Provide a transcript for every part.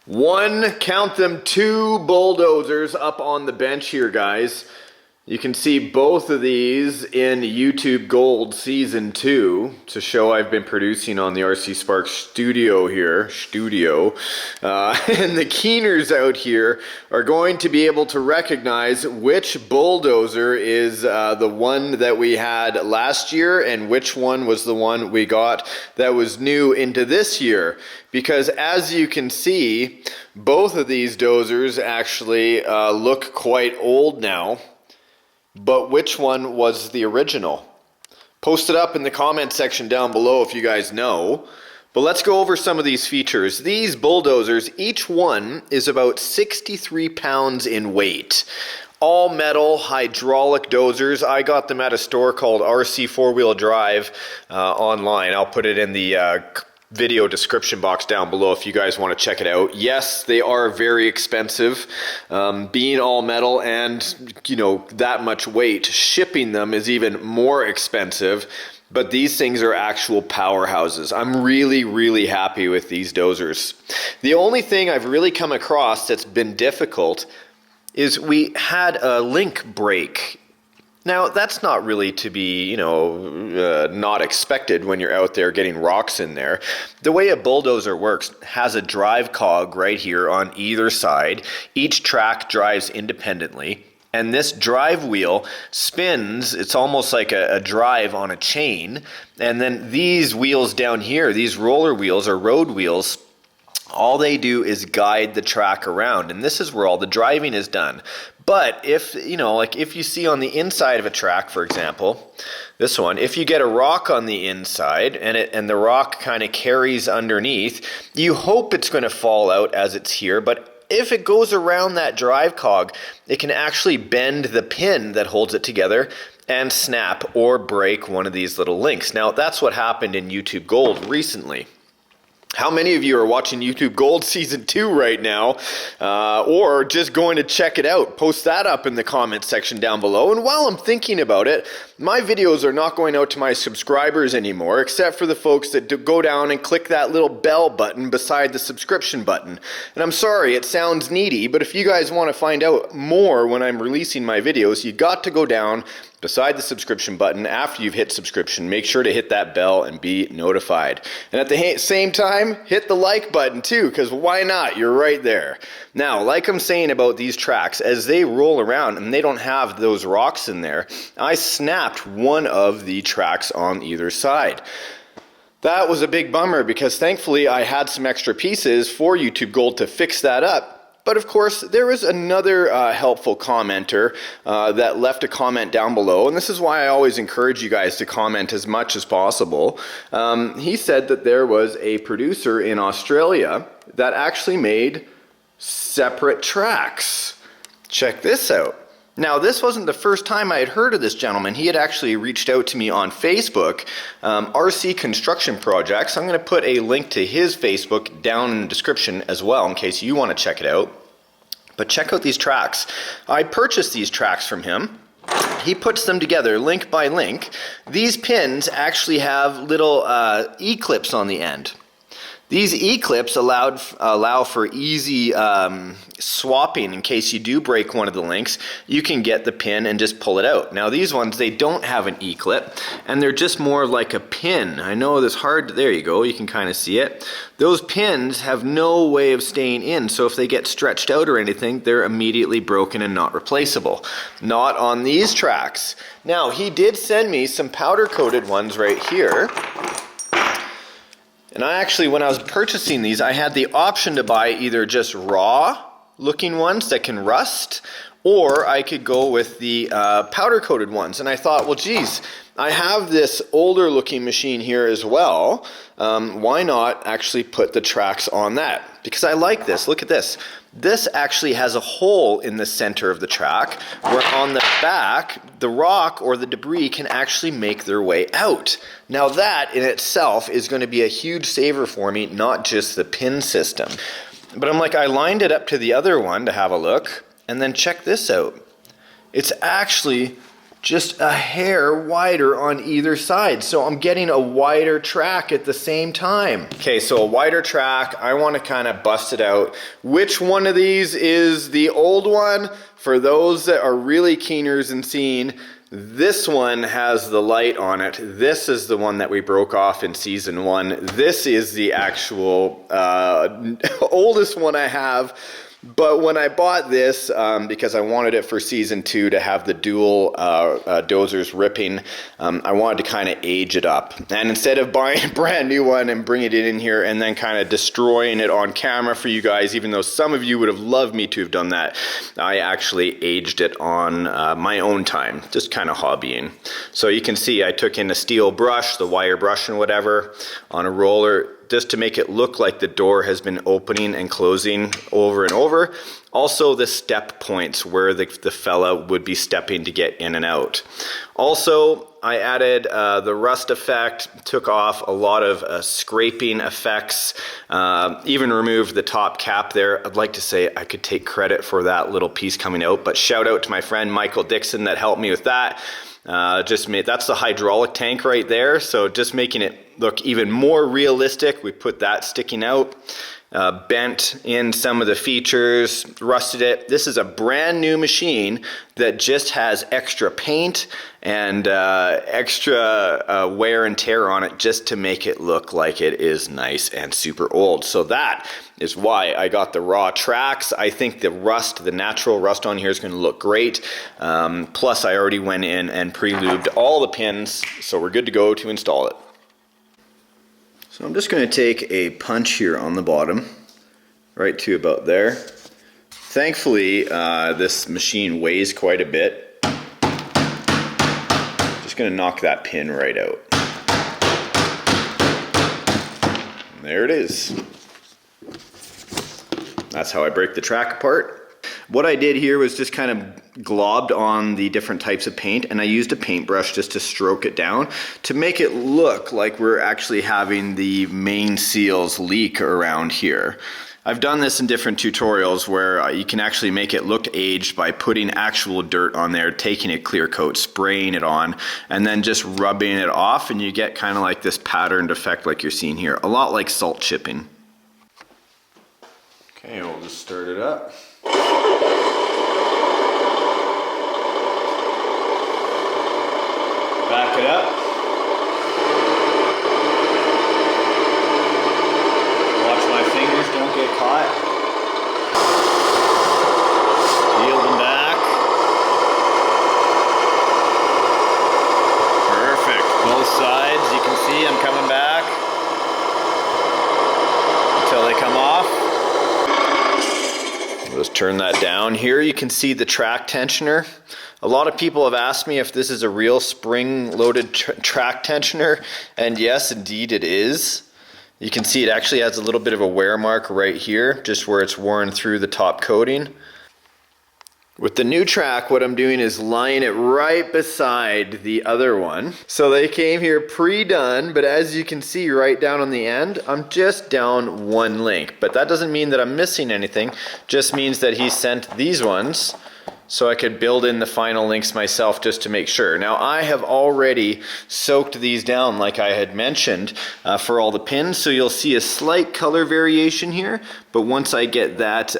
Count them, two bulldozers up on the bench here, guys. You can see both of these in YouTube Gold Season 2. It's a show I've been producing on the RC Sparks studio here. And the keeners out here are going to be able to recognize which bulldozer is the one that we had last year and which one was the one we got that was new into this year. Because as you can see, both of these dozers actually look quite old now. But which one was the original? Post it up in the comment section down below if you guys know. But let's go over some of these features. These bulldozers, each one is about 63 pounds in weight. All metal hydraulic dozers. I got them at a store called RC 4-Wheel Drive online. I'll put it in the video description box down below if you guys want to check it out. Yes, they are very expensive. Being all metal and, you know, that much weight, shipping them is even more expensive. But these things are actual powerhouses. I'm really happy with these dozers. The only thing I've really come across that's been difficult is we had a link break. Now, that's not really to be, not expected when you're out there getting rocks in there. The way a bulldozer works has a drive cog right here on either side. Each track drives independently, and this drive wheel spins. It's almost like a drive on a chain. And then these wheels down here, these roller wheels or road wheels, all they do is guide the track around, and this is where all the driving is done. But if, if you see on the inside of a track, for example, this one, if you get a rock on the inside and the rock kind of carries underneath, you hope it's going to fall out as it's here, but if it goes around that drive cog, it can actually bend the pin that holds it together and snap or break one of these little links. Now, that's what happened in YouTube Gold recently. How many of you are watching YouTube Gold Season 2 right now, or just going to check it out? Post that up in the comment section down below. And while I'm thinking about it, my videos are not going out to my subscribers anymore, except for the folks that go down and click that little bell button beside the subscription button. And I'm sorry, it sounds needy, but if you guys want to find out more when I'm releasing my videos, you got to go down beside the subscription button. After you've hit subscription, make sure to hit that bell and be notified. And at the same time, hit the like button too, because why not? You're right there. Now, like I'm saying about these tracks, as they roll around and they don't have those rocks in there, I snapped one of the tracks on either side. That was a big bummer because thankfully I had some extra pieces for YouTube Gold to fix that up. But of course, there was another helpful commenter that left a comment down below, and this is why I always encourage you guys to comment as much as possible. He said that there was a producer in Australia that actually made separate tracks. Check this out. Now, this wasn't the first time I had heard of this gentleman. He had actually reached out to me on Facebook, RC Construction Projects. I'm going to put a link to his Facebook down in the description as well in case you want to check it out. But check out these tracks. I purchased these tracks from him. He puts them together link by link. These pins actually have little E-clips on the end. These E-clips allow for easy swapping. In case you do break one of the links, you can get the pin and just pull it out. Now these ones, they don't have an E-clip, and they're just more like a pin. I know it's hard, there you go, you can kind of see it. Those pins have no way of staying in, so if they get stretched out or anything, they're immediately broken and not replaceable. Not on these tracks. Now, he did send me some powder-coated ones right here. And I actually, when I was purchasing these, I had the option to buy either just raw looking ones that can rust, or I could go with the powder coated ones. And I thought, well, geez, I have this older looking machine here as well. Why not actually put the tracks on that? Because I like this. Look at this. This actually has a hole in the center of the track where on the back, the rock or the debris can actually make their way out. Now that in itself is going to be a huge saver for me, not just the pin system. But I'm like, I lined it up to the other one to have a look, and then check this out. It's actually just a hair wider on either side. So I'm getting a wider track at the same time. Okay, so a wider track, I want to kind of bust it out. Which one of these is the old one? For those that are really keeners in seeing, this one has the light on it. This is the one that we broke off in season 1. This is the actual oldest one I have. But when I bought this, because I wanted it for season 2 to have the dual dozers ripping, I wanted to kind of age it up. And instead of buying a brand new one and bringing it in here and then kind of destroying it on camera for you guys, even though some of you would have loved me to have done that, I actually aged it on my own time, just kind of hobbying. So you can see I took in a steel brush, the wire brush and whatever, on a roller, just to make it look like the door has been opening and closing over and over. Also the step points where the fella would be stepping to get in and out. Also, I added the rust effect, took off a lot of scraping effects, even removed the top cap there. I'd like to say I could take credit for that little piece coming out, but shout out to my friend Michael Dixon that helped me with that. That's the hydraulic tank right there, so just making it look even more realistic. We put that sticking out, bent in some of the features, rusted it. This is a brand new machine that just has extra paint and extra wear and tear on it just to make it look like it is nice and super old. So that is why I got the raw tracks. I think the rust, the natural rust on here is going to look great. Plus I already went in and pre-lubed all the pins, so we're good to go to install it. So I'm just going to take a punch here on the bottom, right to about there. Thankfully, this machine weighs quite a bit. Just going to knock that pin right out. And there it is. That's how I break the track apart. What I did here was just kind of globbed on the different types of paint, and I used a paintbrush just to stroke it down to make it look like we're actually having the main seals leak around here. I've done this in different tutorials where you can actually make it look aged by putting actual dirt on there, taking a clear coat, spraying it on, and then just rubbing it off, and you get kind of like this patterned effect like you're seeing here, a lot like salt chipping. Okay, we'll just start it up. Back it up. Watch my fingers don't get caught. Peel them back. Perfect. Both sides, you can see I'm coming back until they come off. Let's turn that down. Here you can see the track tensioner. A lot of people have asked me if this is a real spring-loaded track tensioner, and yes, indeed it is. You can see it actually has a little bit of a wear mark right here, just where it's worn through the top coating. With the new track, what I'm doing is lying it right beside the other one. So they came here pre-done, but as you can see right down on the end, I'm just down one link. But that doesn't mean that I'm missing anything, just means that he sent these ones so I could build in the final links myself just to make sure. Now I have already soaked these down like I had mentioned for all the pins, so you'll see a slight color variation here, but once I get that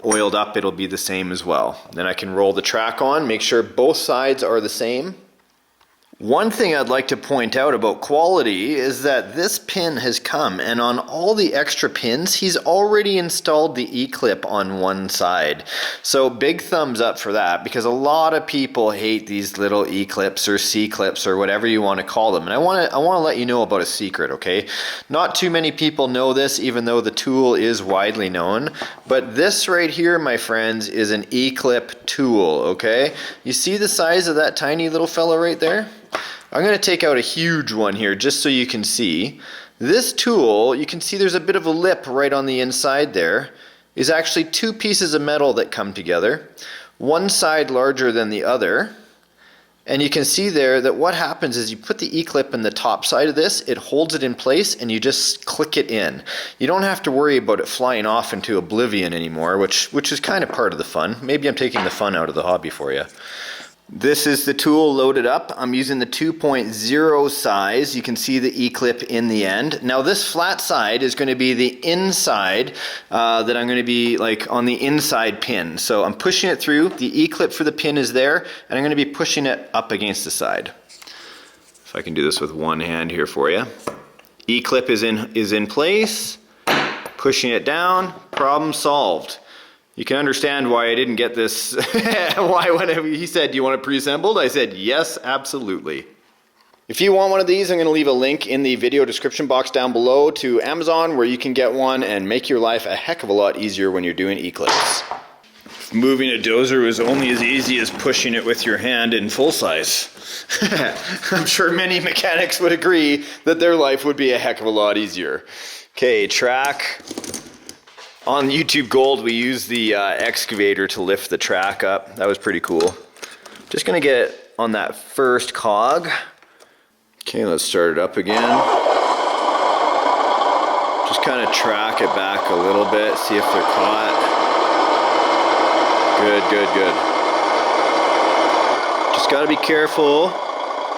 oiled up, it'll be the same as well. Then I can roll the track on, make sure both sides are the same. One thing I'd like to point out about quality is that this pin has come, and on all the extra pins he's already installed the E-clip on one side. So big thumbs up for that, because a lot of people hate these little E-clips or C-clips or whatever you want to call them. And I want to let you know about a secret, okay? Not too many people know this, even though the tool is widely known, but this right here, my friends, is an E-clip tool, okay? You see the size of that tiny little fella right there? I'm going to take out a huge one here just so you can see. This tool, you can see there's a bit of a lip right on the inside there, is actually two pieces of metal that come together, one side larger than the other. And you can see there that what happens is you put the E-clip in the top side of this, it holds it in place, and you just click it in. You don't have to worry about it flying off into oblivion anymore, which is kind of part of the fun. Maybe I'm taking the fun out of the hobby for you. This is the tool loaded up. I'm using the 2.0 size. You can see the E-clip in the end. Now this flat side is going to be the inside that I'm going to be like on the inside pin. So I'm pushing it through. The E-clip for the pin is there, and I'm going to be pushing it up against the side. If I can do this with one hand here for you. E-clip is in place. Pushing it down. Problem solved. You can understand why I didn't get this, why when he said, do you want it pre-assembled? I said, yes, absolutely. If you want one of these, I'm going to leave a link in the video description box down below to Amazon where you can get one and make your life a heck of a lot easier when you're doing E-clips. Moving a dozer was only as easy as pushing it with your hand in full size. I'm sure many mechanics would agree that their life would be a heck of a lot easier. Okay, track. On YouTube Gold, we used the excavator to lift the track up. That was pretty cool. Just gonna get it on that first cog. Okay, let's start it up again. Just kind of track it back a little bit, see if they're caught. Good, good, good. Just gotta be careful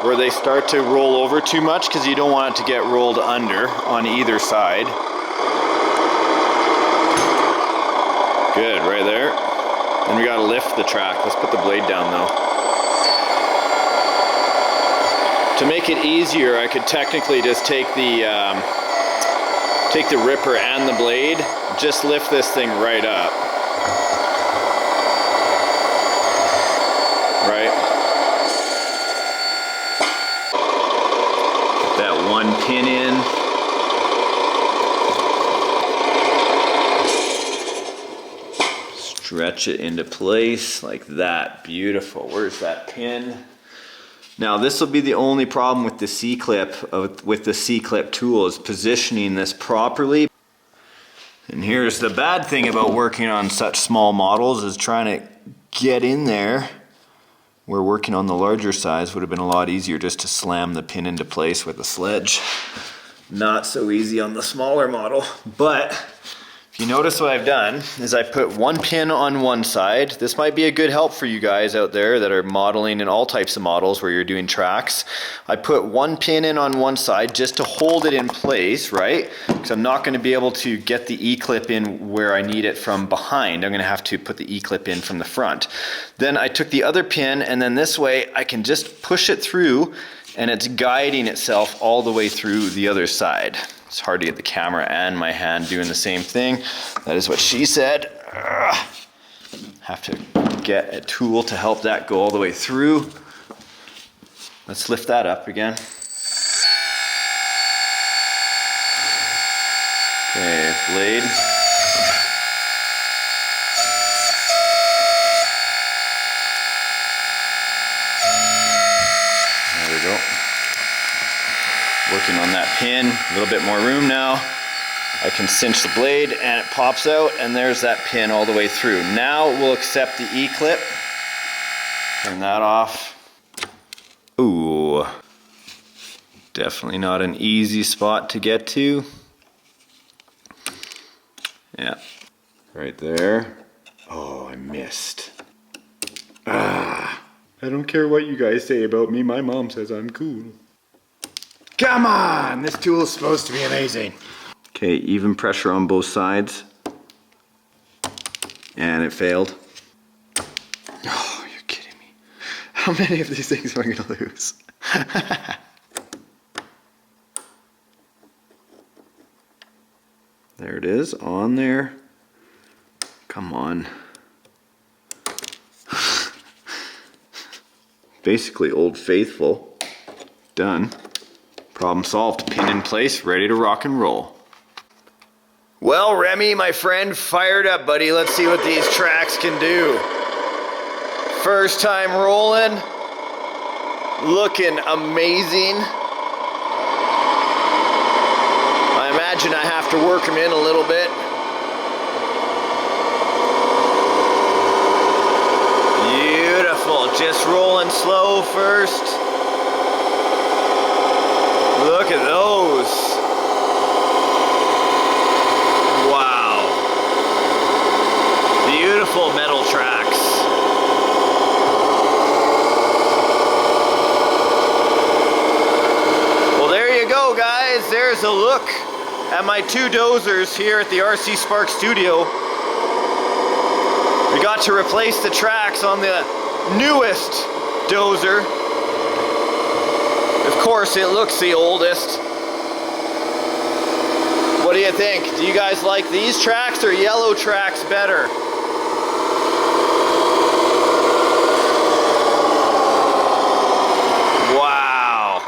where they start to roll over too much because you don't want it to get rolled under on either side. Good, right there. Then we gotta lift the track. Let's put the blade down though. To make it easier, I could technically just take the ripper and the blade, just lift this thing right up. Right? Put that one pin in. Stretch it into place like that. Beautiful. Where's that pin? Now this will be the only problem with the C-clip, with the C-clip tool, is positioning this properly. And here's the bad thing about working on such small models, is trying to get in there where working on the larger size would have been a lot easier just to slam the pin into place with a sledge. Not so easy on the smaller model, but if you notice what I've done is I put one pin on one side. This might be a good help for you guys out there that are modeling in all types of models where you're doing tracks. I put one pin in on one side just to hold it in place, right? Because I'm not going to be able to get the E-clip in where I need it from behind. I'm going to have to put the E-clip in from the front. Then I took the other pin, and then this way I can just push it through and it's guiding itself all the way through the other side. It's hard to get the camera and my hand doing the same thing. That is what she said. Have to get a tool to help that go all the way through. Let's lift that up again. Okay, blade. There we go. Working on that pin, a little bit more room now. I can cinch the blade and it pops out, and there's that pin all the way through. Now we'll accept the E-clip. Turn that off. Ooh, definitely not an easy spot to get to. Yeah, right there. Oh, I missed. I don't care what you guys say about me. My mom says I'm cool. Come on! This tool is supposed to be amazing. Okay, even pressure on both sides. And it failed. Oh, you're kidding me. How many of these things am I gonna lose? There it is, on there. Come on. Basically Old Faithful. Done. Problem solved. Pin in place, ready to rock and roll. Well, Remy, my friend, fired up, buddy. Let's see what these tracks can do. First time rolling. Looking amazing. I imagine I have to work them in a little bit. Beautiful. Just rolling slow first. Look at those. Wow. Beautiful metal tracks. a look at my two dozers here at the RC Spark studio. We got to replace the tracks on the newest dozer. Of course, it looks the oldest. What do you think? Do you guys like these tracks or yellow tracks better? Wow.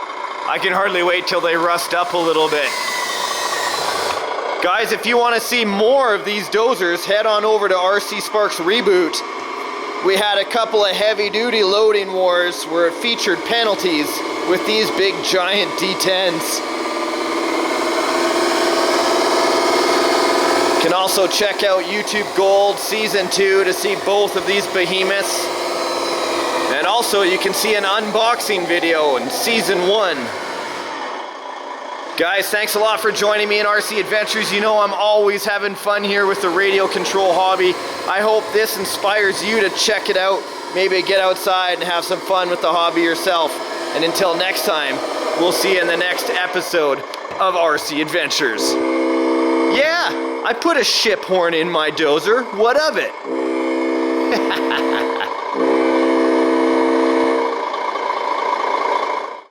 I can hardly wait till they rust up a little bit. Guys, if you want to see more of these dozers, head on over to RC Sparks Reboot. We had a couple of heavy-duty loading wars where it featured penalties with these big giant D10s. You can also check out YouTube Gold Season 2 to see both of these behemoths. And also you can see an unboxing video in Season 1. Guys, thanks a lot for joining me in RC Adventures. You know I'm always having fun here with the radio control hobby. I hope this inspires you to check it out. Maybe get outside and have some fun with the hobby yourself. And until next time, we'll see you in the next episode of RC Adventures. Yeah, I put a ship horn in my dozer. What of it?